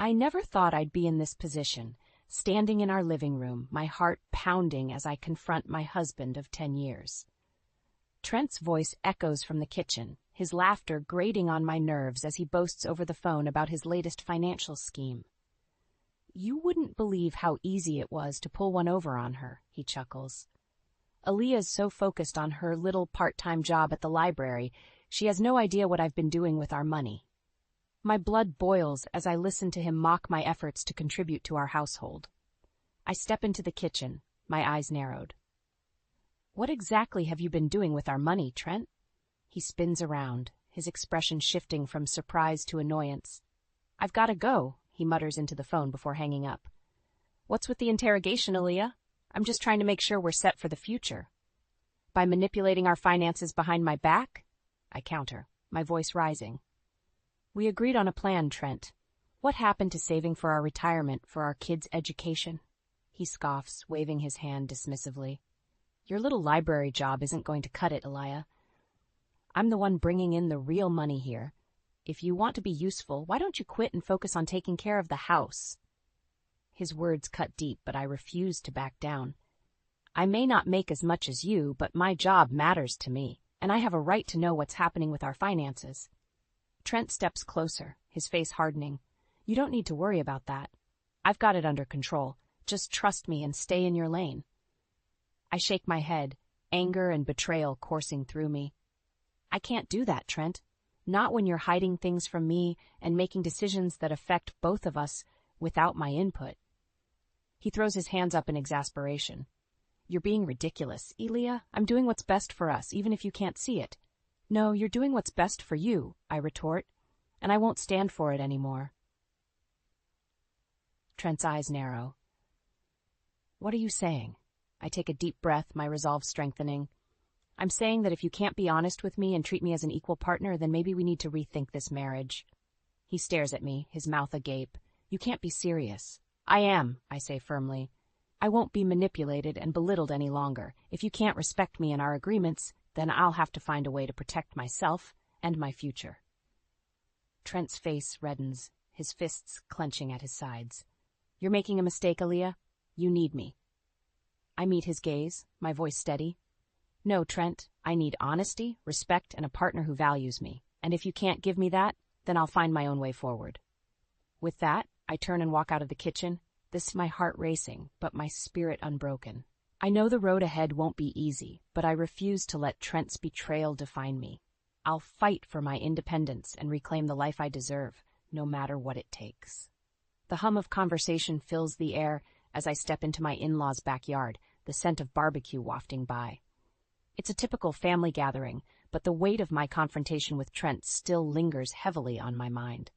I never thought I'd be in this position, standing in our living room, my heart pounding as I confront my husband of 10 years. Trent's voice echoes from the kitchen, his laughter grating on my nerves as he boasts over the phone about his latest financial scheme. "You wouldn't believe how easy it was to pull one over on her," he chuckles. "Aaliyah's so focused on her little part-time job at the library, she has no idea what I've been doing with our money." My blood boils as I listen to him mock my efforts to contribute to our household. I step into the kitchen, my eyes narrowed. "What exactly have you been doing with our money, Trent?" He spins around, his expression shifting from surprise to annoyance. "I've got to go," he mutters into the phone before hanging up. "What's with the interrogation, Aaliyah? I'm just trying to make sure we're set for the future." "By manipulating our finances behind my back?" I counter, my voice rising. "We agreed on a plan, Trent. What happened to saving for our retirement, for our kids' education?" He scoffs, waving his hand dismissively. "Your little library job isn't going to cut it, Aaliyah. I'm the one bringing in the real money here. If you want to be useful, why don't you quit and focus on taking care of the house?" His words cut deep, but I refuse to back down. "I may not make as much as you, but my job matters to me, and I have a right to know what's happening with our finances." Trent steps closer, his face hardening. "You don't need to worry about that. I've got it under control. Just trust me and stay in your lane." I shake my head, anger and betrayal coursing through me. "I can't do that, Trent. Not when you're hiding things from me and making decisions that affect both of us without my input." He throws his hands up in exasperation. "You're being ridiculous, Aaliyah. I'm doing what's best for us, even if you can't see it." "No, you're doing what's best for you," I retort, "and I won't stand for it anymore." Trent's eyes narrow. "What are you saying?" I take a deep breath, my resolve strengthening. "I'm saying that if you can't be honest with me and treat me as an equal partner, then maybe we need to rethink this marriage." He stares at me, his mouth agape. "You can't be serious." "I am," I say firmly. "I won't be manipulated and belittled any longer. If you can't respect me and our agreements, then I'll have to find a way to protect myself and my future." Trent's face reddens, his fists clenching at his sides. "You're making a mistake, Aaliyah. You need me." I meet his gaze, my voice steady. "No, Trent, I need honesty, respect, and a partner who values me. And if you can't give me that, then I'll find my own way forward." With that, I turn and walk out of the kitchen, my heart racing, but my spirit unbroken. I know the road ahead won't be easy, but I refuse to let Trent's betrayal define me. I'll fight for my independence and reclaim the life I deserve, no matter what it takes. The hum of conversation fills the air as I step into my in-laws' backyard, the scent of barbecue wafting by. It's a typical family gathering, but the weight of my confrontation with Trent still lingers heavily on my mind.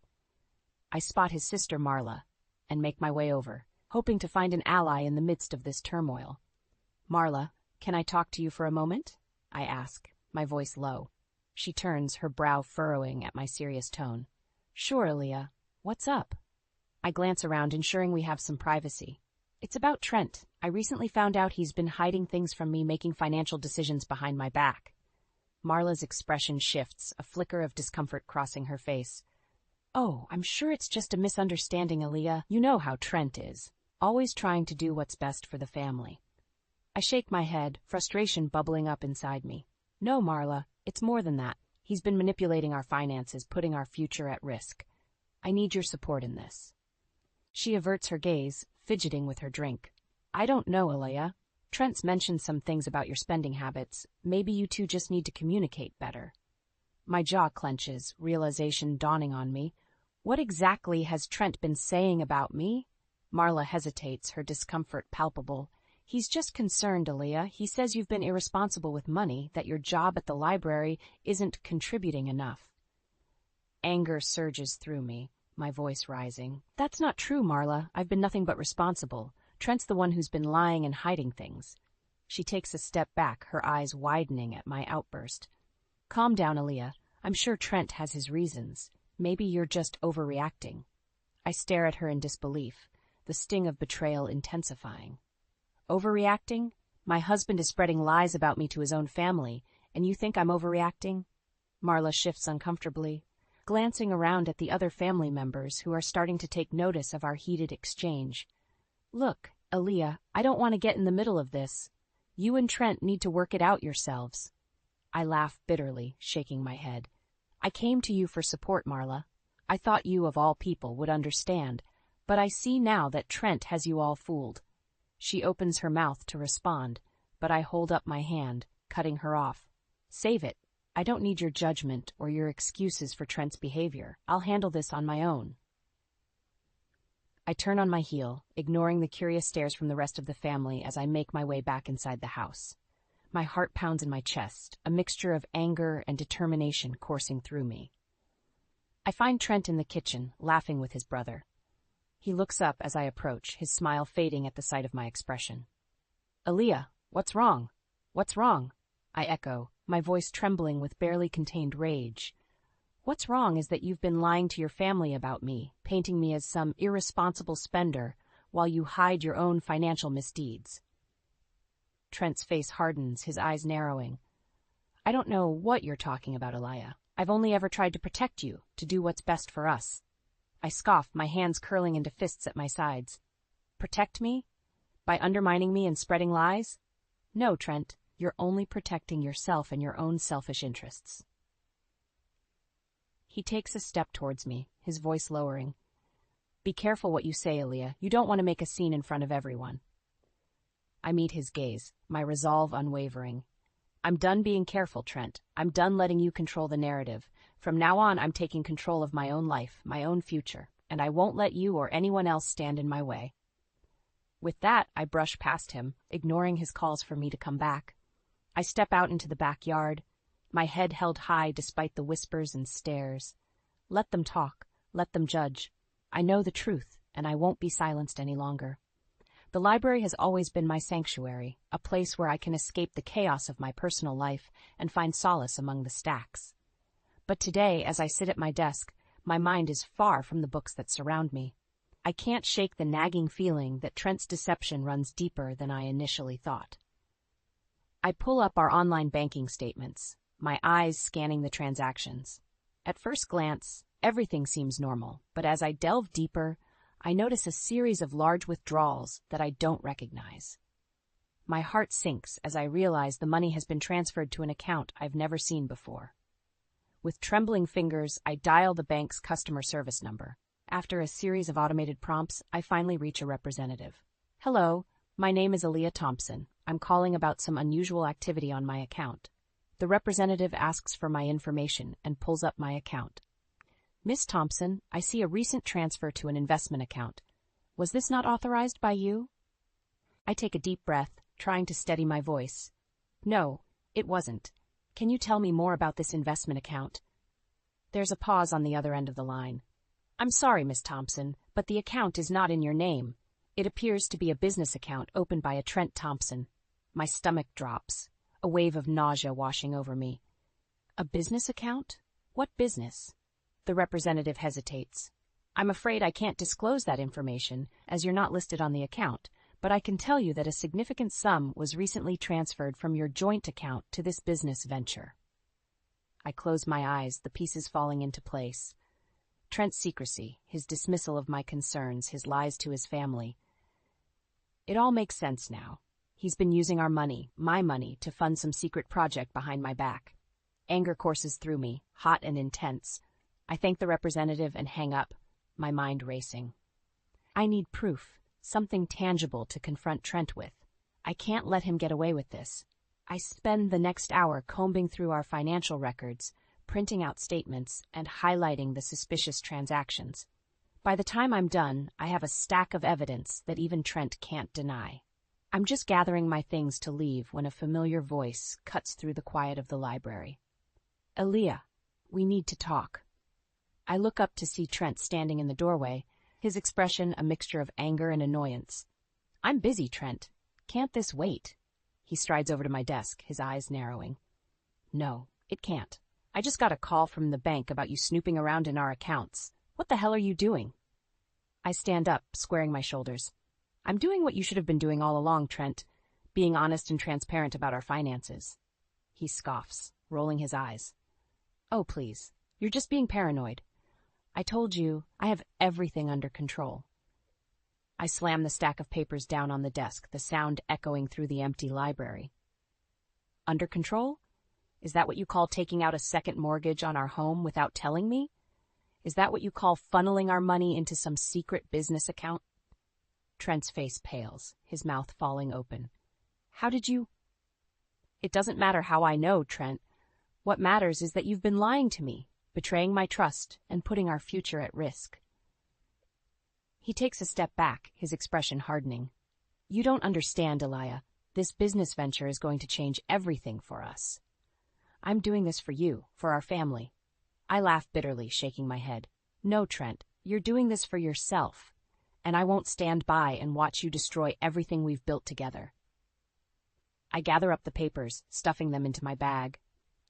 I spot his sister Marla and make my way over, hoping to find an ally in the midst of this turmoil. "Marla, can I talk to you for a moment?" I ask, my voice low. She turns, her brow furrowing at my serious tone. "Sure, Aaliyah. What's up?" I glance around, ensuring we have some privacy. "It's about Trent. I recently found out he's been hiding things from me, making financial decisions behind my back." Marla's expression shifts, a flicker of discomfort crossing her face. "Oh, I'm sure it's just a misunderstanding, Aaliyah. You know how Trent is, always trying to do what's best for the family." I shake my head, frustration bubbling up inside me. "No, Marla, it's more than that. He's been manipulating our finances, putting our future at risk. I need your support in this." She averts her gaze, fidgeting with her drink. "I don't know, Aaliyah. Trent's mentioned some things about your spending habits. Maybe you two just need to communicate better." My jaw clenches, realization dawning on me. What exactly has Trent been saying about me? Marla hesitates, her discomfort palpable. "He's just concerned, Aaliyah. He says you've been irresponsible with money, that your job at the library isn't contributing enough." Anger surges through me, my voice rising. "That's not true, Marla. I've been nothing but responsible. Trent's the one who's been lying and hiding things." She takes a step back, her eyes widening at my outburst. "Calm down, Aaliyah. I'm sure Trent has his reasons. Maybe you're just overreacting." I stare at her in disbelief, the sting of betrayal intensifying. "Overreacting? My husband is spreading lies about me to his own family, and you think I'm overreacting?" Marla shifts uncomfortably. glancing around at the other family members who are starting to take notice of our heated exchange. Look, Aaliyah, I don't want to get in the middle of this. You and Trent need to work it out yourselves. I laugh bitterly, shaking my head. I came to you for support, Marla. I thought you, of all people, would understand, but I see now that Trent has you all fooled. She opens her mouth to respond, but I hold up my hand, cutting her off. Save it. I don't need your judgment or your excuses for Trent's behavior. I'll handle this on my own. I turn on my heel, ignoring the curious stares from the rest of the family as I make my way back inside the house. My heart pounds in my chest, a mixture of anger and determination coursing through me. I find Trent in the kitchen, laughing with his brother. He looks up as I approach, his smile fading at the sight of my expression. Aaliyah, what's wrong? What's wrong? I echo, my voice trembling with barely contained rage. What's wrong is that you've been lying to your family about me, painting me as some irresponsible spender, while you hide your own financial misdeeds. Trent's face hardens, his eyes narrowing. I don't know what you're talking about, Aaliyah. I've only ever tried to protect you, to do what's best for us. I scoff, my hands curling into fists at my sides. Protect me? By undermining me and spreading lies? No, Trent, you're only protecting yourself and your own selfish interests. He takes a step towards me, his voice lowering. Be careful what you say, Aaliyah. You don't want to make a scene in front of everyone. I meet his gaze, my resolve unwavering. I'm done being careful, Trent. I'm done letting you control the narrative. From now on, I'm taking control of my own life, my own future, and I won't let you or anyone else stand in my way. With that, I brush past him, ignoring his calls for me to come back. I step out into the backyard, my head held high despite the whispers and stares. Let them talk, let them judge. I know the truth, and I won't be silenced any longer. The library has always been my sanctuary, a place where I can escape the chaos of my personal life and find solace among the stacks. But today, as I sit at my desk, my mind is far from the books that surround me. I can't shake the nagging feeling that Trent's deception runs deeper than I initially thought. I pull up our online banking statements, my eyes scanning the transactions. At first glance, everything seems normal, but as I delve deeper, I notice a series of large withdrawals that I don't recognize. My heart sinks as I realize the money has been transferred to an account I've never seen before. With trembling fingers, I dial the bank's customer service number. After a series of automated prompts, I finally reach a representative. Hello, my name is Aaliyah Thompson. I'm calling about some unusual activity on my account. The representative asks for my information and pulls up my account. Miss Thompson, I see a recent transfer to an investment account. Was this not authorized by you? I take a deep breath, trying to steady my voice. No, it wasn't. Can you tell me more about this investment account? There's a pause on the other end of the line. I'm sorry, Miss Thompson, but the account is not in your name. It appears to be a business account opened by a Trent Thompson. My stomach drops, a wave of nausea washing over me. A business account? What business? The representative hesitates. I'm afraid I can't disclose that information, as you're not listed on the account, but I can tell you that a significant sum was recently transferred from your joint account to this business venture. I close my eyes, the pieces falling into place. Trent's secrecy, his dismissal of my concerns, his lies to his family. It all makes sense now. He's been using our money, my money, to fund some secret project behind my back. Anger courses through me, hot and intense. I thank the representative and hang up, my mind racing. I need proof, something tangible to confront Trent with. I can't let him get away with this. I spend the next hour combing through our financial records, printing out statements, and highlighting the suspicious transactions. By the time I'm done, I have a stack of evidence that even Trent can't deny. I'm just gathering my things to leave when a familiar voice cuts through the quiet of the library. Aaliyah, we need to talk. I look up to see Trent standing in the doorway, his expression a mixture of anger and annoyance. I'm busy, Trent. Can't this wait? He strides over to my desk, his eyes narrowing. No, it can't. I just got a call from the bank about you snooping around in our accounts. What the hell are you doing? I stand up, squaring my shoulders. I'm doing what you should have been doing all along, Trent, being honest and transparent about our finances. He scoffs, rolling his eyes. Oh, please. You're just being paranoid. I told you, I have everything under control. I slam the stack of papers down on the desk, the sound echoing through the empty library. Under control? Is that what you call taking out a second mortgage on our home without telling me? Is that what you call funneling our money into some secret business account? Trent's face pales, his mouth falling open. How did you? It doesn't matter how I know, Trent. What matters is that you've been lying to me, betraying my trust, and putting our future at risk. He takes a step back, his expression hardening. You don't understand, Elia. This business venture is going to change everything for us. I'm doing this for you, for our family. I laugh bitterly, shaking my head. No, Trent, you're doing this for yourself, and I won't stand by and watch you destroy everything we've built together. I gather up the papers, stuffing them into my bag.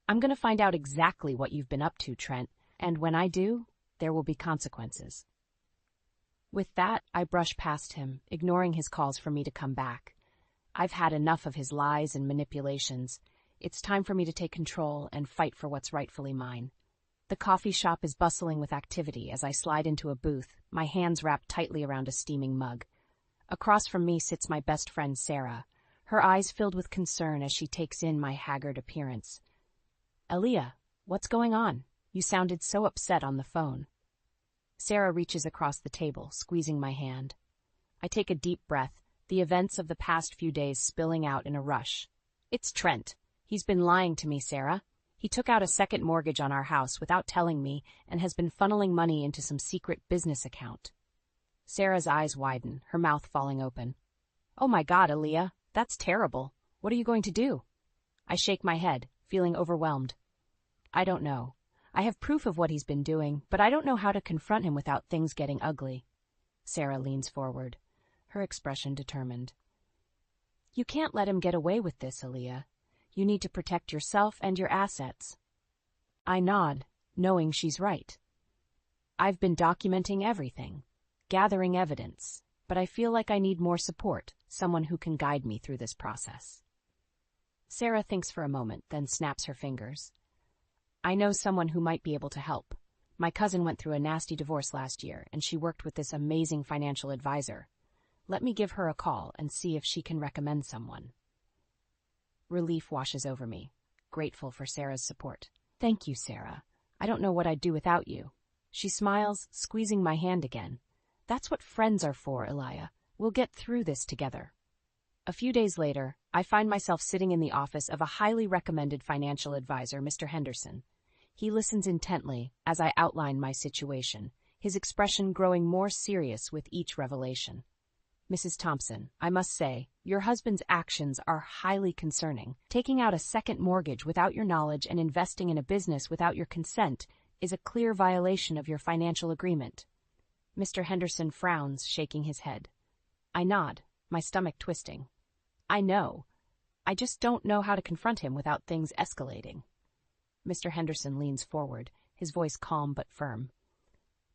I'm going to find out exactly what you've been up to, Trent, and when I do, there will be consequences. With that, I brush past him, ignoring his calls for me to come back. I've had enough of his lies and manipulations. It's time for me to take control and fight for what's rightfully mine. The coffee shop is bustling with activity as I slide into a booth, my hands wrapped tightly around a steaming mug. Across from me sits my best friend, Sarah, her eyes filled with concern as she takes in my haggard appearance. Elia, what's going on? You sounded so upset on the phone. Sarah reaches across the table, squeezing my hand. I take a deep breath, the events of the past few days spilling out in a rush. It's Trent. He's been lying to me, Sarah. He took out a second mortgage on our house without telling me and has been funneling money into some secret business account. Sarah's eyes widen, her mouth falling open. Oh my God, Elia, that's terrible. What are you going to do? I shake my head, feeling overwhelmed. I don't know. I have proof of what he's been doing, but I don't know how to confront him without things getting ugly. Sarah leans forward, her expression determined. You can't let him get away with this, Elia. You need to protect yourself and your assets. I nod, knowing she's right. I've been documenting everything, gathering evidence, but I feel like I need more support, someone who can guide me through this process. Sarah thinks for a moment, then snaps her fingers. I know someone who might be able to help. My cousin went through a nasty divorce last year, and she worked with this amazing financial advisor. Let me give her a call and see if she can recommend someone. Relief washes over me, grateful for Sarah's support. Thank you, Sarah. I don't know what I'd do without you. She smiles, squeezing my hand again. That's what friends are for, Elia. We'll get through this together. A few days later, I find myself sitting in the office of a highly recommended financial advisor, Mr. Henderson. He listens intently as I outline my situation, his expression growing more serious with each revelation. Mrs. Thompson, I must say, your husband's actions are highly concerning. Taking out a second mortgage without your knowledge and investing in a business without your consent is a clear violation of your financial agreement. Mr. Henderson frowns, shaking his head. I nod, my stomach twisting. I know. I just don't know how to confront him without things escalating. Mr. Henderson leans forward, his voice calm but firm.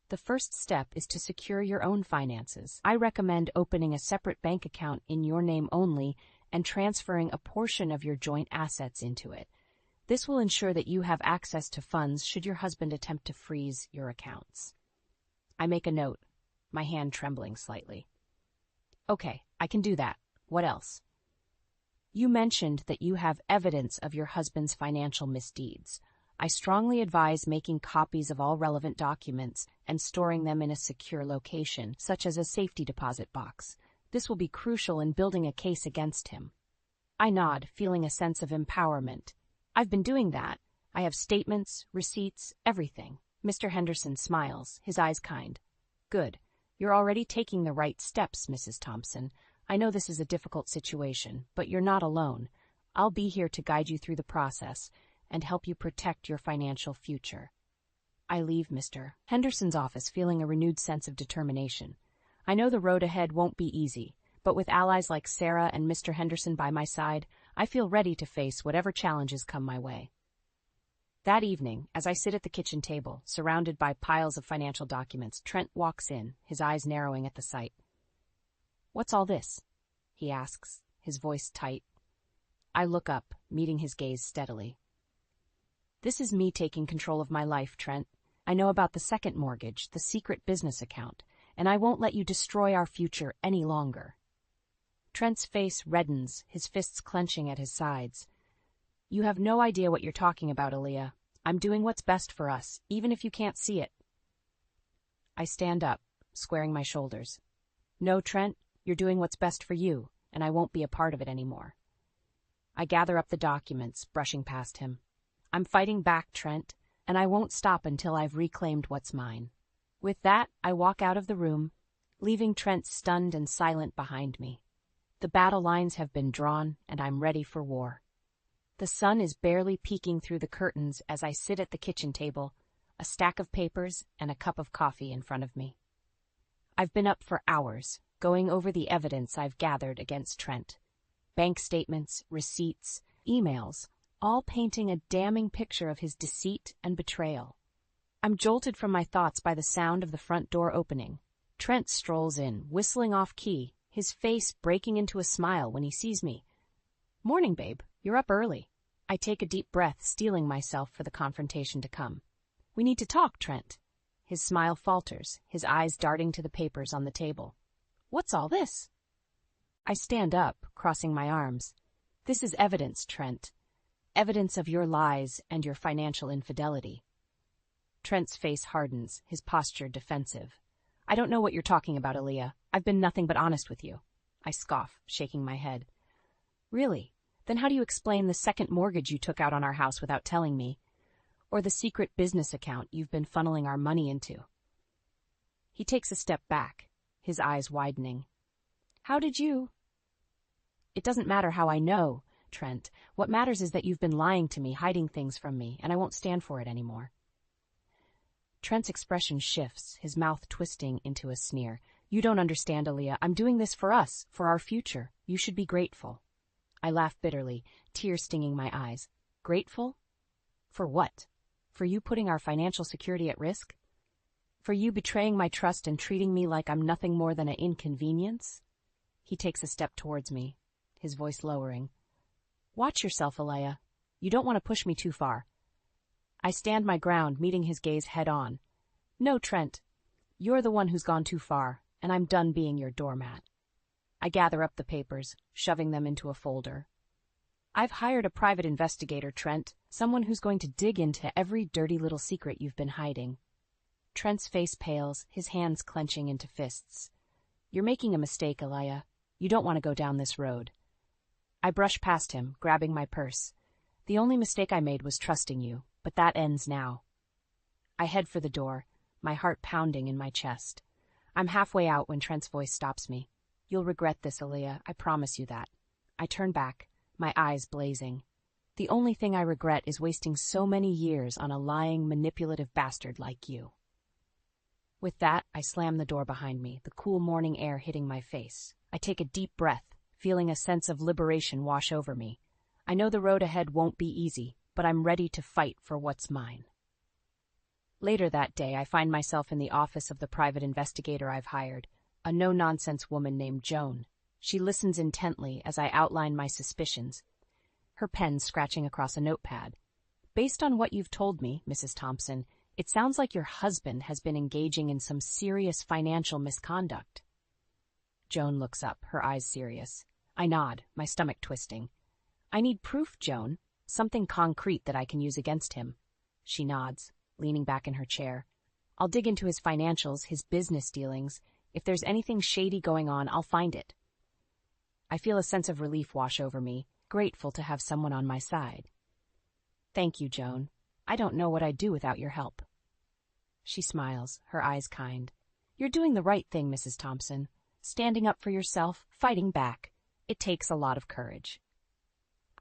The first step is to secure your own finances. I recommend opening a separate bank account in your name only and transferring a portion of your joint assets into it. This will ensure that you have access to funds should your husband attempt to freeze your accounts. I make a note, my hand trembling slightly. Okay, I can do that. What else? You mentioned that you have evidence of your husband's financial misdeeds. I strongly advise making copies of all relevant documents and storing them in a secure location, such as a safety deposit box. This will be crucial in building a case against him. I nod, feeling a sense of empowerment. I've been doing that. I have statements, receipts, everything. Mr. Henderson smiles, his eyes kind. Good. You're already taking the right steps, Mrs. Thompson. I know this is a difficult situation, but you're not alone. I'll be here to guide you through the process and help you protect your financial future. I leave Mr. Henderson's office feeling a renewed sense of determination. I know the road ahead won't be easy, but with allies like Sarah and Mr. Henderson by my side, I feel ready to face whatever challenges come my way. That evening, as I sit at the kitchen table, surrounded by piles of financial documents, Trent walks in, his eyes narrowing at the sight. What's all this? He asks, his voice tight. I look up, meeting his gaze steadily. This is me taking control of my life, Trent. I know about the second mortgage, the secret business account, and I won't let you destroy our future any longer. Trent's face reddens, his fists clenching at his sides. You have no idea what you're talking about, Aaliyah. I'm doing what's best for us, even if you can't see it. I stand up, squaring my shoulders. No, Trent, you're doing what's best for you, and I won't be a part of it anymore. I gather up the documents, brushing past him. I'm fighting back, Trent, and I won't stop until I've reclaimed what's mine. With that, I walk out of the room, leaving Trent stunned and silent behind me. The battle lines have been drawn, and I'm ready for war. The sun is barely peeking through the curtains as I sit at the kitchen table, a stack of papers and a cup of coffee in front of me. I've been up for hours, going over the evidence I've gathered against Trent. Bank statements, receipts, emails, all painting a damning picture of his deceit and betrayal. I'm jolted from my thoughts by the sound of the front door opening. Trent strolls in, whistling off-key, his face breaking into a smile when he sees me. Morning, babe. You're up early. I take a deep breath, steeling myself for the confrontation to come. We need to talk, Trent. His smile falters, his eyes darting to the papers on the table. What's all this? I stand up, crossing my arms. This is evidence, Trent. Evidence of your lies and your financial infidelity. Trent's face hardens, his posture defensive. I don't know what you're talking about, Aaliyah. I've been nothing but honest with you. I scoff, shaking my head. Really? Then how do you explain the second mortgage you took out on our house without telling me? Or the secret business account you've been funneling our money into? He takes a step back, his eyes widening. How did you? It doesn't matter how I know, Trent. What matters is that you've been lying to me, hiding things from me, and I won't stand for it anymore. Trent's expression shifts, his mouth twisting into a sneer. You don't understand, Aaliyah. I'm doing this for us, for our future. You should be grateful. I laugh bitterly, tears stinging my eyes. Grateful? For what? For you putting our financial security at risk? For you betraying my trust and treating me like I'm nothing more than an inconvenience? He takes a step towards me, his voice lowering. Watch yourself, Aaliyah. You don't want to push me too far. I stand my ground, meeting his gaze head-on. No, Trent. You're the one who's gone too far, and I'm done being your doormat. I gather up the papers, shoving them into a folder. I've hired a private investigator, Trent, someone who's going to dig into every dirty little secret you've been hiding. Trent's face pales, his hands clenching into fists. You're making a mistake, Aaliyah. You don't want to go down this road. I brush past him, grabbing my purse. The only mistake I made was trusting you, but that ends now. I head for the door, my heart pounding in my chest. I'm halfway out when Trent's voice stops me. You'll regret this, Aaliyah, I promise you that. I turn back, my eyes blazing. The only thing I regret is wasting so many years on a lying, manipulative bastard like you. With that, I slam the door behind me, the cool morning air hitting my face. I take a deep breath, feeling a sense of liberation wash over me. I know the road ahead won't be easy, but I'm ready to fight for what's mine. Later that day, I find myself in the office of the private investigator I've hired, a no-nonsense woman named Joan. She listens intently as I outline my suspicions, her pen scratching across a notepad. Based on what you've told me, Mrs. Thompson, it sounds like your husband has been engaging in some serious financial misconduct. Joan looks up, her eyes serious. I nod, my stomach twisting. I need proof, Joan, something concrete that I can use against him. She nods, leaning back in her chair. I'll dig into his financials, his business dealings. If there's anything shady going on, I'll find it. I feel a sense of relief wash over me, grateful to have someone on my side. Thank you, Joan. I don't know what I'd do without your help. She smiles, her eyes kind. You're doing the right thing, Mrs. Thompson. Standing up for yourself, fighting back. It takes a lot of courage.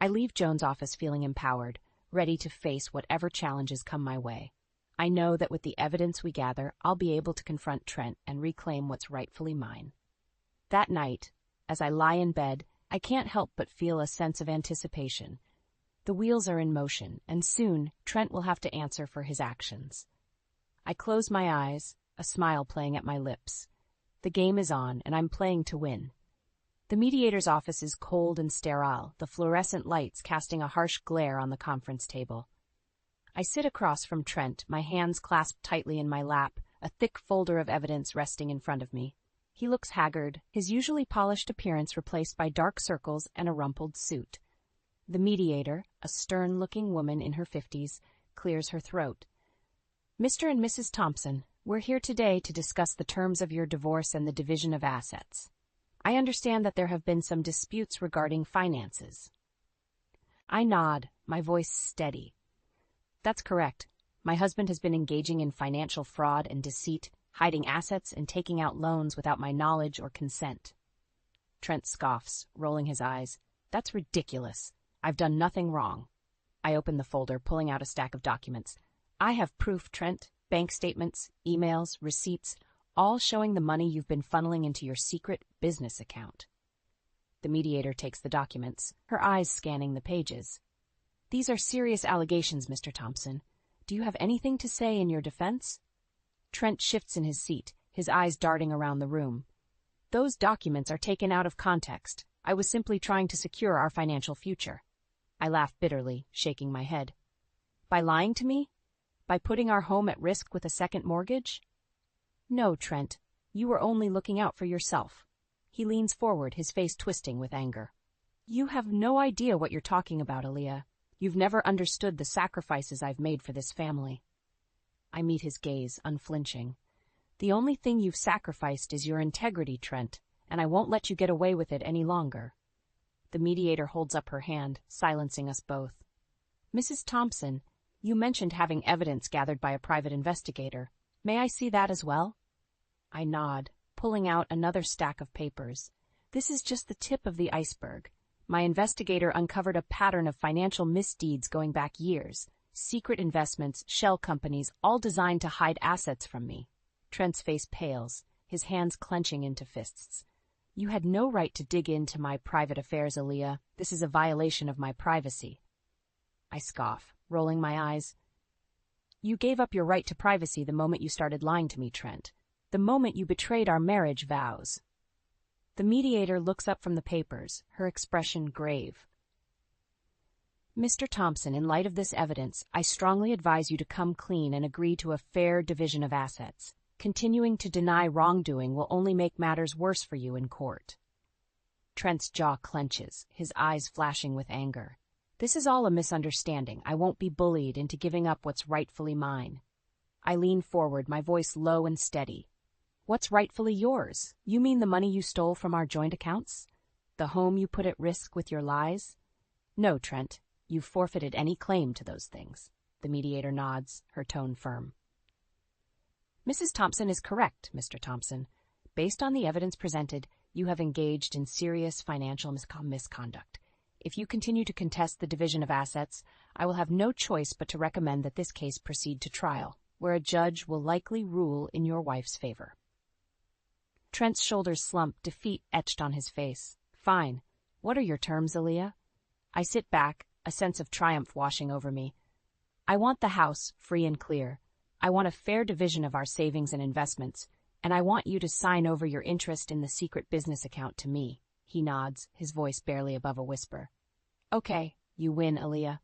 I leave Joan's office feeling empowered, ready to face whatever challenges come my way. I know that with the evidence we gather, I'll be able to confront Trent and reclaim what's rightfully mine. That night, as I lie in bed, I can't help but feel a sense of anticipation. The wheels are in motion, and soon Trent will have to answer for his actions. I close my eyes, a smile playing at my lips. The game is on, and I'm playing to win. The mediator's office is cold and sterile, the fluorescent lights casting a harsh glare on the conference table. I sit across from Trent, my hands clasped tightly in my lap, a thick folder of evidence resting in front of me. He looks haggard, his usually polished appearance replaced by dark circles and a rumpled suit. The mediator, a stern-looking woman in her 50s, clears her throat. Mr. and Mrs. Thompson, we're here today to discuss the terms of your divorce and the division of assets. I understand that there have been some disputes regarding finances. I nod, my voice steady. That's correct. My husband has been engaging in financial fraud and deceit, hiding assets and taking out loans without my knowledge or consent. Trent scoffs, rolling his eyes. That's ridiculous. I've done nothing wrong. I open the folder, pulling out a stack of documents. I have proof, Trent. Bank statements, emails, receipts, all showing the money you've been funneling into your secret business account. The mediator takes the documents, her eyes scanning the pages. These are serious allegations, Mr. Thompson. Do you have anything to say in your defense? Trent shifts in his seat, his eyes darting around the room. Those documents are taken out of context. I was simply trying to secure our financial future. I laugh bitterly, shaking my head. By lying to me? By putting our home at risk with a second mortgage? No, Trent. You were only looking out for yourself. He leans forward, his face twisting with anger. You have no idea what you're talking about, Aaliyah. You've never understood the sacrifices I've made for this family. I meet his gaze, unflinching. The only thing you've sacrificed is your integrity, Trent, and I won't let you get away with it any longer. The mediator holds up her hand, silencing us both. Mrs. Thompson, you mentioned having evidence gathered by a private investigator. May I see that as well? I nod, pulling out another stack of papers. This is just the tip of the iceberg. My investigator uncovered a pattern of financial misdeeds going back years. Secret investments, shell companies, all designed to hide assets from me. Trent's face pales, his hands clenching into fists. You had no right to dig into my private affairs, Aaliyah. This is a violation of my privacy. I scoff, rolling my eyes. You gave up your right to privacy the moment you started lying to me, Trent. The moment you betrayed our marriage vows. The mediator looks up from the papers, her expression grave. Mr. Thompson, in light of this evidence, I strongly advise you to come clean and agree to a fair division of assets. Continuing to deny wrongdoing will only make matters worse for you in court. Trent's jaw clenches, his eyes flashing with anger. This is all a misunderstanding. I won't be bullied into giving up what's rightfully mine. I lean forward, my voice low and steady. What's rightfully yours? You mean the money you stole from our joint accounts? The home you put at risk with your lies? No, Trent. You've forfeited any claim to those things. The mediator nods, her tone firm. Mrs. Thompson is correct, Mr. Thompson. Based on the evidence presented, you have engaged in serious financial misconduct. If you continue to contest the division of assets, I will have no choice but to recommend that this case proceed to trial, where a judge will likely rule in your wife's favor. Trent's shoulders slump, defeat etched on his face. Fine. What are your terms, Aaliyah? I sit back, a sense of triumph washing over me. I want the house, free and clear. I want a fair division of our savings and investments, and I want you to sign over your interest in the secret business account to me. He nods, his voice barely above a whisper. Okay, you win, Aaliyah.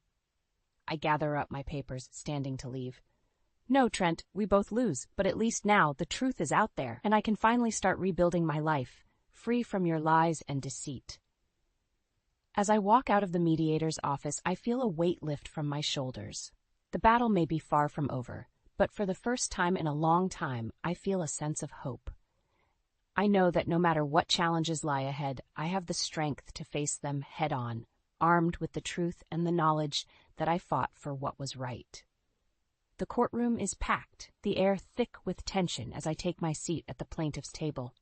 I gather up my papers, standing to leave. No, Trent, we both lose, but at least now the truth is out there, and I can finally start rebuilding my life, free from your lies and deceit. As I walk out of the mediator's office, I feel a weight lift from my shoulders. The battle may be far from over, but for the first time in a long time, I feel a sense of hope. I know that no matter what challenges lie ahead, I have the strength to face them head-on, armed with the truth and the knowledge that I fought for what was right. The courtroom is packed, the air thick with tension as I take my seat at the plaintiff's table.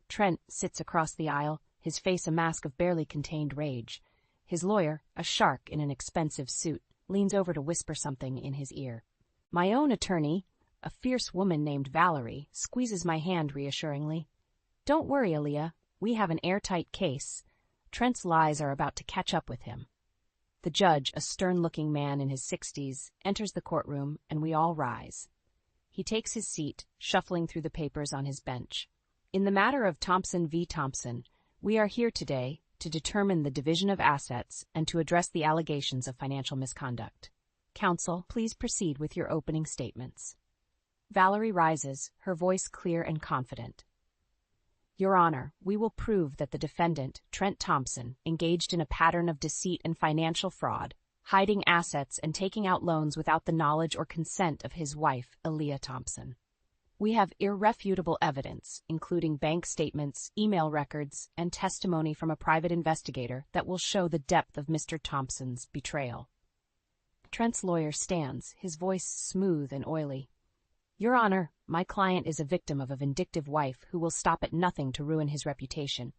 Trent sits across the aisle, his face a mask of barely contained rage. His lawyer, a shark in an expensive suit, leans over to whisper something in his ear. My own attorney, a fierce woman named Valerie, squeezes my hand reassuringly. Don't worry, Aaliyah. We have an airtight case. Trent's lies are about to catch up with him. The judge, a stern-looking man in his 60s, enters the courtroom, and we all rise. He takes his seat, shuffling through the papers on his bench. In the matter of Thompson v. Thompson, we are here today to determine the division of assets and to address the allegations of financial misconduct. Counsel, please proceed with your opening statements. Valerie rises, her voice clear and confident. Your Honor, we will prove that the defendant, Trent Thompson, engaged in a pattern of deceit and financial fraud, hiding assets and taking out loans without the knowledge or consent of his wife, Aaliyah Thompson. We have irrefutable evidence, including bank statements, email records, and testimony from a private investigator that will show the depth of Mr. Thompson's betrayal. Trent's lawyer stands, his voice smooth and oily. Your Honor, my client is a victim of a vindictive wife who will stop at nothing to ruin his reputation.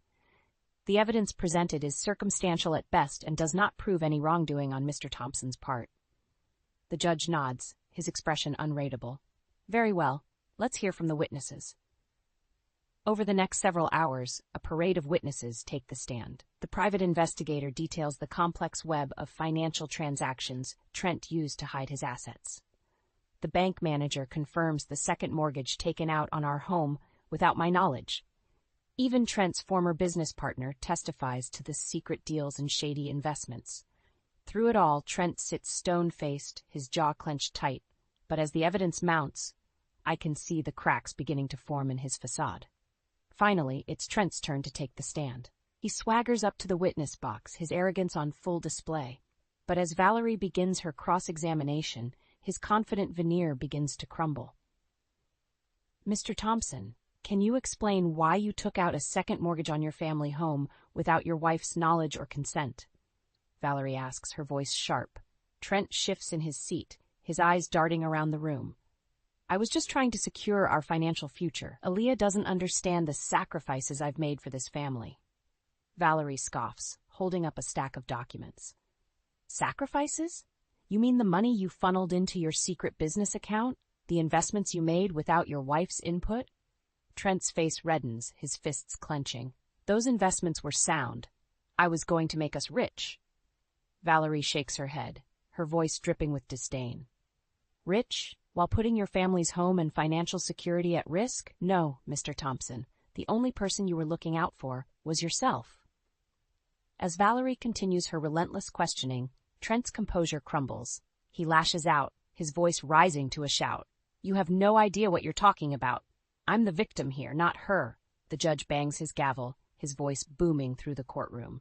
The evidence presented is circumstantial at best and does not prove any wrongdoing on Mr. Thompson's part. The judge nods, his expression unreadable. Very well, let's hear from the witnesses. Over the next several hours, a parade of witnesses take the stand. The private investigator details the complex web of financial transactions Trent used to hide his assets. The bank manager confirms the second mortgage taken out on our home without my knowledge. Even Trent's former business partner testifies to the secret deals and shady investments. Through it all, Trent sits stone-faced, his jaw clenched tight, but as the evidence mounts, I can see the cracks beginning to form in his facade. Finally, it's Trent's turn to take the stand. He swaggers up to the witness box, his arrogance on full display. But as Valerie begins her cross-examination, his confident veneer begins to crumble. Mr. Thompson, can you explain why you took out a second mortgage on your family home without your wife's knowledge or consent? Valerie asks, her voice sharp. Trent shifts in his seat, his eyes darting around the room. I was just trying to secure our financial future. Aaliyah doesn't understand the sacrifices I've made for this family. Valerie scoffs, holding up a stack of documents. Sacrifices? You mean the money you funneled into your secret business account? The investments you made without your wife's input? Trent's face reddens, his fists clenching. Those investments were sound. I was going to make us rich. Valerie shakes her head, her voice dripping with disdain. Rich, while putting your family's home and financial security at risk? No, Mr. Thompson. The only person you were looking out for was yourself. As Valerie continues her relentless questioning, Trent's composure crumbles. He lashes out, his voice rising to a shout. You have no idea what you're talking about. I'm the victim here, not her. The judge bangs his gavel, his voice booming through the courtroom.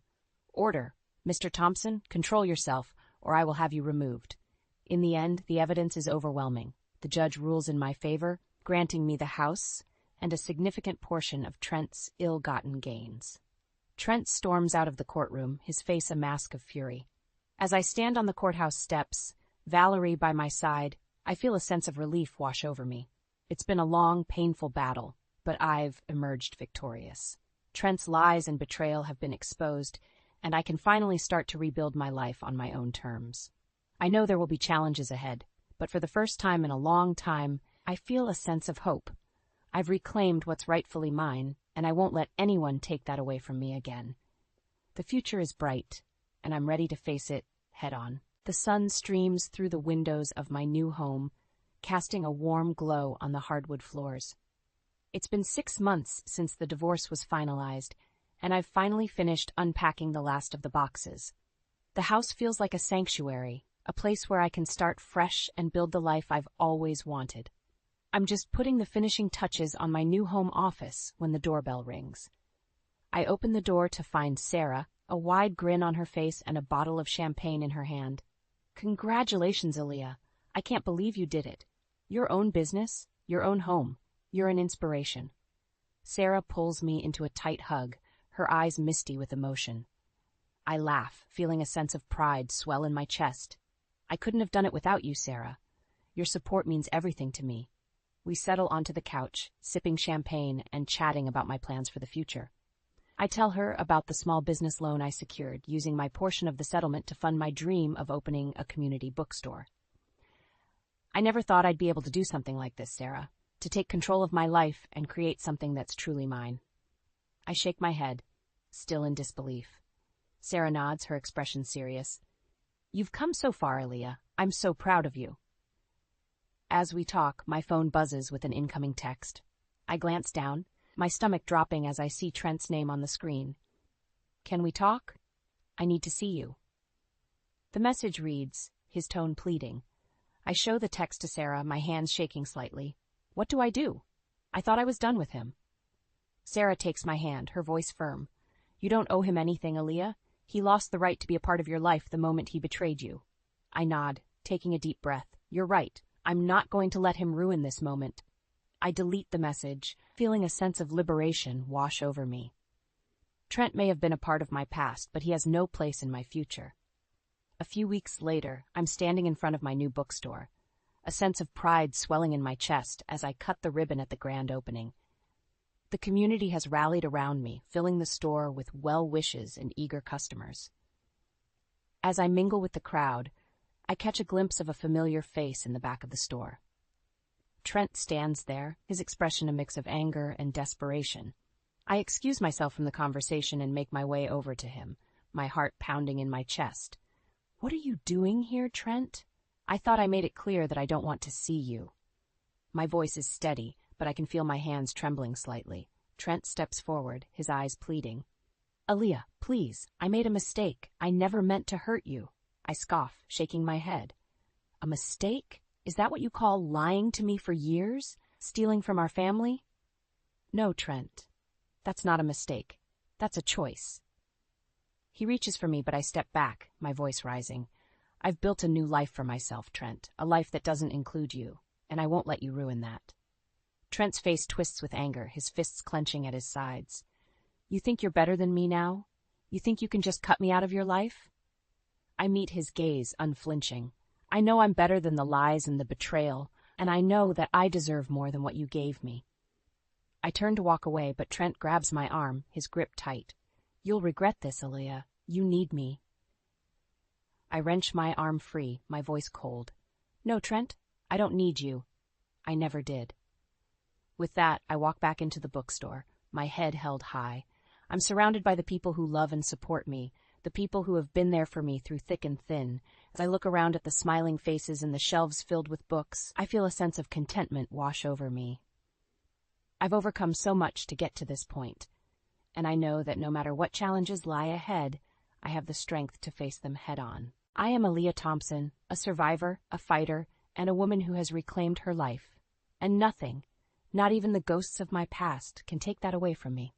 Order. Mr. Thompson, control yourself, or I will have you removed. In the end, the evidence is overwhelming. The judge rules in my favor, granting me the house and a significant portion of Trent's ill-gotten gains. Trent storms out of the courtroom, his face a mask of fury. As I stand on the courthouse steps, Valerie by my side, I feel a sense of relief wash over me. It's been a long, painful battle, but I've emerged victorious. Trent's lies and betrayal have been exposed, and I can finally start to rebuild my life on my own terms. I know there will be challenges ahead, but for the first time in a long time, I feel a sense of hope. I've reclaimed what's rightfully mine, and I won't let anyone take that away from me again. The future is bright, and I'm ready to face it head-on. The sun streams through the windows of my new home, casting a warm glow on the hardwood floors. It's been 6 months since the divorce was finalized, and I've finally finished unpacking the last of the boxes. The house feels like a sanctuary, a place where I can start fresh and build the life I've always wanted. I'm just putting the finishing touches on my new home office when the doorbell rings. I open the door to find Sarah, a wide grin on her face and a bottle of champagne in her hand. Congratulations, Aaliyah. I can't believe you did it. Your own business, your own home. You're an inspiration. Sarah pulls me into a tight hug, her eyes misty with emotion. I laugh, feeling a sense of pride swell in my chest. I couldn't have done it without you, Sarah. Your support means everything to me. We settle onto the couch, sipping champagne and chatting about my plans for the future. I tell her about the small business loan I secured, using my portion of the settlement to fund my dream of opening a community bookstore. I never thought I'd be able to do something like this, Sarah, to take control of my life and create something that's truly mine. I shake my head, still in disbelief. Sarah nods, her expression serious. You've come so far, Aaliyah. I'm so proud of you. As we talk, my phone buzzes with an incoming text. I glance down, my stomach dropping as I see Trent's name on the screen. Can we talk? I need to see you. The message reads, his tone pleading, I show the text to Sarah, my hands shaking slightly. What do I do? I thought I was done with him. Sarah takes my hand, her voice firm. You don't owe him anything, Aaliyah. He lost the right to be a part of your life the moment he betrayed you. I nod, taking a deep breath. You're right. I'm not going to let him ruin this moment. I delete the message, feeling a sense of liberation wash over me. Trent may have been a part of my past, but he has no place in my future. A few weeks later, I'm standing in front of my new bookstore, a sense of pride swelling in my chest as I cut the ribbon at the grand opening. The community has rallied around me, filling the store with well wishes and eager customers. As I mingle with the crowd, I catch a glimpse of a familiar face in the back of the store. Trent stands there, his expression a mix of anger and desperation. I excuse myself from the conversation and make my way over to him, my heart pounding in my chest. What are you doing here, Trent? I thought I made it clear that I don't want to see you. My voice is steady, but I can feel my hands trembling slightly. Trent steps forward, his eyes pleading. Aaliyah, please, I made a mistake. I never meant to hurt you. I scoff, shaking my head. A mistake? Is that what you call lying to me for years? Stealing from our family? No, Trent. That's not a mistake. That's a choice. He reaches for me, but I step back, my voice rising. I've built a new life for myself, Trent, a life that doesn't include you, and I won't let you ruin that. Trent's face twists with anger, his fists clenching at his sides. You think you're better than me now? You think you can just cut me out of your life? I meet his gaze, unflinching. I know I'm better than the lies and the betrayal, and I know that I deserve more than what you gave me. I turn to walk away, but Trent grabs my arm, his grip tight. You'll regret this, Aaliyah. You need me. I wrench my arm free, my voice cold. No, Trent, I don't need you. I never did. With that, I walk back into the bookstore, my head held high. I'm surrounded by the people who love and support me, the people who have been there for me through thick and thin. As I look around at the smiling faces and the shelves filled with books, I feel a sense of contentment wash over me. I've overcome so much to get to this point, and I know that no matter what challenges lie ahead, I have the strength to face them head-on. I am Aaliyah Thompson, a survivor, a fighter, and a woman who has reclaimed her life. And nothing, not even the ghosts of my past, can take that away from me.